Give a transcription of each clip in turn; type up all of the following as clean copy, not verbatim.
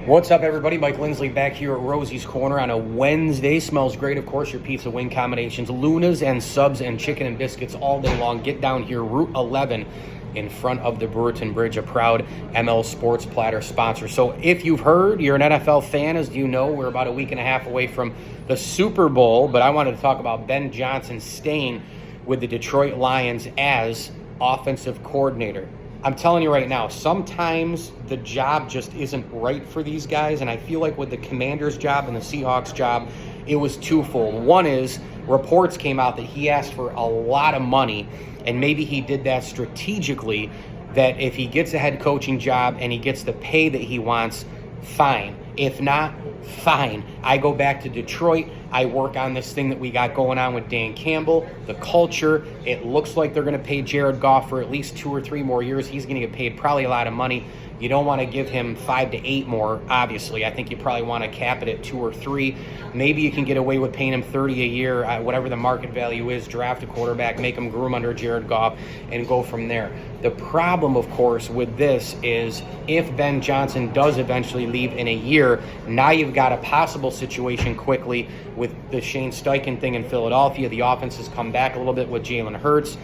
What's up, everybody? Mike Lindsley back here at Rosie's Corner on a Wednesday. Smells great, of course, your pizza wing combinations, Luna's and subs and chicken and biscuits all day long. Get down here, Route 11 in front of the Brewerton Bridge, a proud ML Sports Platter sponsor. So if you've heard, you're an NFL fan, as you know, we're about a week and a half away from the Super Bowl, but I wanted to talk about Ben Johnson staying with the Detroit Lions as offensive coordinator. I'm telling you right now, sometimes the job just isn't right for these guys, and I feel like with the Commanders' job and the Seahawks' job, it was twofold. One is reports came out that he asked for a lot of money, and maybe he did that strategically, that if he gets a head coaching job and he gets the pay that he wants, fine. If not, fine. I go back to Detroit. I work on this thing that we got going on with Dan Campbell, the culture. It looks like they're going to pay Jared Goff for at least 2 or 3 more years. He's going to get paid probably a lot of money. You don't want to give him 5 to 8 more, obviously. I think you probably want to cap it at 2 or 3. Maybe you can get away with paying him $30 a year, whatever the market value is, draft a quarterback, make him groom under Jared Goff, and go from there. The problem, of course, with this is if Ben Johnson does eventually leave in a year, now you've got a possible situation quickly with the Shane Steichen thing in Philadelphia. The offense has come back a little bit with Jalen Hurts.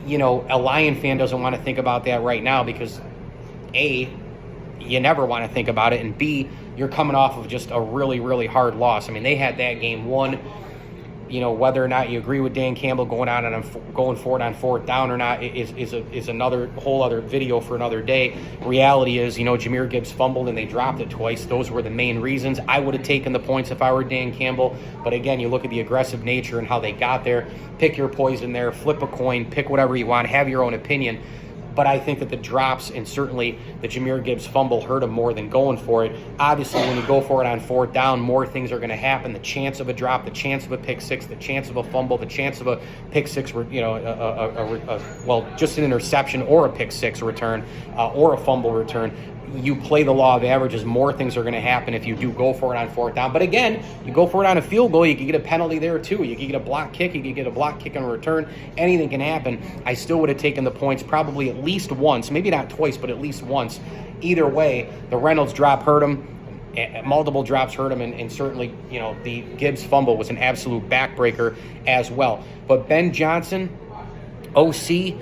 You know, a Lion fan doesn't want to think about that right now because A, you never want to think about it, and B, you're coming off of just a really, really hard loss. I mean, they had that game won. You know, whether or not you agree with Dan Campbell going forward on fourth down or not is another whole other video for another day. Reality is, you know, Jahmyr Gibbs fumbled and they dropped it twice. Those were the main reasons. I would have taken the points if I were Dan Campbell. But again, you look at the aggressive nature and how they got there. Pick your poison there, flip a coin, pick whatever you want, have your own opinion. But I think that the drops and certainly the Jahmyr Gibbs fumble hurt him more than going for it. Obviously, when you go for it on fourth down, more things are going to happen. The chance of a drop, the chance of a pick six, the chance of a fumble, the chance of a pick six, you know, just an interception or a pick six return or a fumble return. You play the law of averages, more things are going to happen if you do go for it on fourth down. But again, you go for it on a field goal, you can get a penalty there too. You can get a block kick, you can get a block kick on a return. Anything can happen. I still would have taken the points probably at least once, maybe not twice, but at least once. Either way, the Reynolds drop hurt him. Multiple drops hurt him, and certainly, you know, the Gibbs fumble was an absolute backbreaker as well. But Ben Johnson, OC,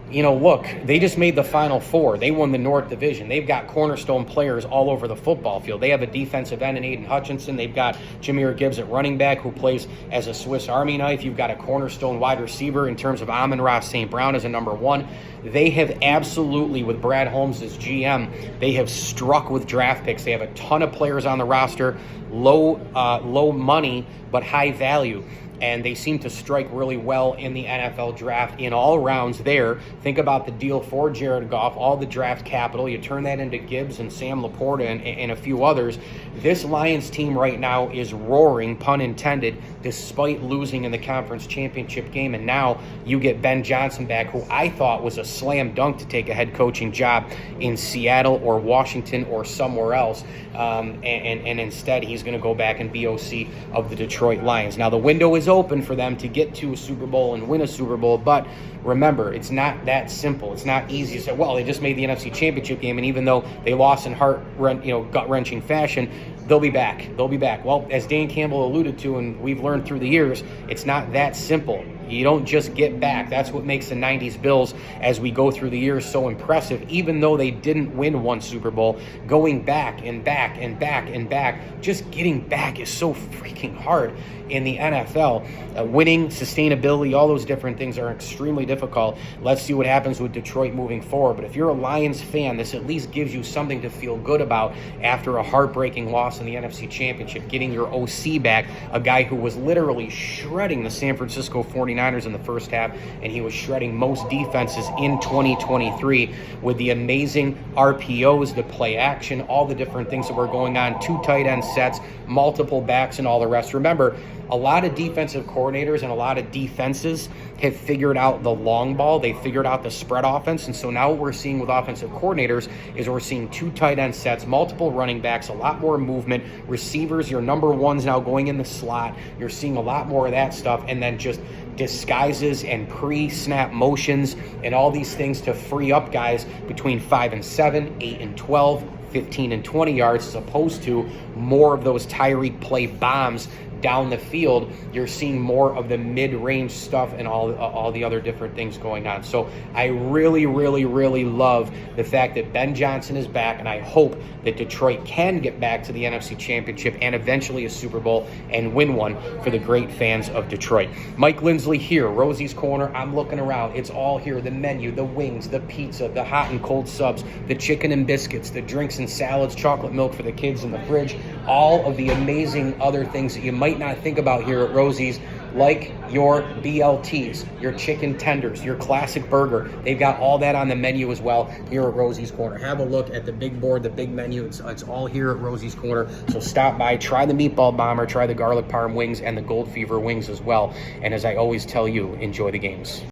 you know, look, they just made the Final Four. They won the North Division. They've got cornerstone players all over the football field. They have a defensive end in Aiden Hutchinson. They've got Jahmyr Gibbs at running back, who plays as a Swiss Army knife. You've got a cornerstone wide receiver in terms of Amon-Ra St. Brown as a number 1. They have absolutely, with Brad Holmes as GM, they have struck with draft picks. They have a ton of players on the roster, low money, but high value. And they seem to strike really well in the NFL draft in all rounds there. Think about the deal for Jared Goff, all the draft capital. You turn that into Gibbs and Sam Laporta and a few others. This Lions team right now is roaring, pun intended, despite losing in the conference championship game. And now you get Ben Johnson back, who I thought was a slam dunk to take a head coaching job in Seattle or Washington or somewhere else. And instead, he's going to go back and be OC of the Detroit Lions. Now, the window is open for them to get to a Super Bowl and win a Super Bowl, but remember, it's not that simple. It's not easy to say, well, they just made the NFC Championship game, and even though they lost in gut-wrenching fashion, they'll be back. They'll be back. Well, as Dan Campbell alluded to, and we've learned through the years, it's not that simple. You don't just get back. That's what makes the 90s Bills, as we go through the years, so impressive. Even though they didn't win one Super Bowl, going back and back and back and back, just getting back is so freaking hard in the NFL. Winning, sustainability, all those different things are extremely difficult. Let's see what happens with Detroit moving forward. But if you're a Lions fan, this at least gives you something to feel good about after a heartbreaking loss in the NFC Championship, getting your OC back, a guy who was literally shredding the San Francisco 49ers in the first half, and he was shredding most defenses in 2023 with the amazing RPOs, the play action, all the different things that were going on, 2 tight end sets, multiple backs, and all the rest. Remember, a lot of defensive coordinators and a lot of defenses have figured out the long ball. They figured out the spread offense. And so now what we're seeing with offensive coordinators is we're seeing 2 tight end sets, multiple running backs, a lot more movement, receivers, your number 1's now going in the slot. You're seeing a lot more of that stuff. And then just disguises and pre-snap motions and all these things to free up guys between 5 and 7, 8 and 12, 15 and 20 yards, as opposed to more of those Tyreek play bombs down the field. You're seeing more of the mid-range stuff and all the other different things going on. So I really, really, really love the fact that Ben Johnson is back, and I hope that Detroit can get back to the NFC Championship and eventually a Super Bowl and win one for the great fans of Detroit. Mike Lindsley here, Rosie's Corner. I'm looking around. It's all here. The menu, the wings, the pizza, the hot and cold subs, the chicken and biscuits, the drinks and salads, chocolate milk for the kids in the fridge, all of the amazing other things that you might not think about here at Rosie's, like your BLTs, your chicken tenders, your classic burger. They've got all that on the menu as well here at Rosie's Corner. Have a look at the big board, the big menu. It's all here at Rosie's Corner. So stop by, try the meatball bomber, try the garlic parm wings and the gold fever wings as well. And as I always tell you, enjoy the games.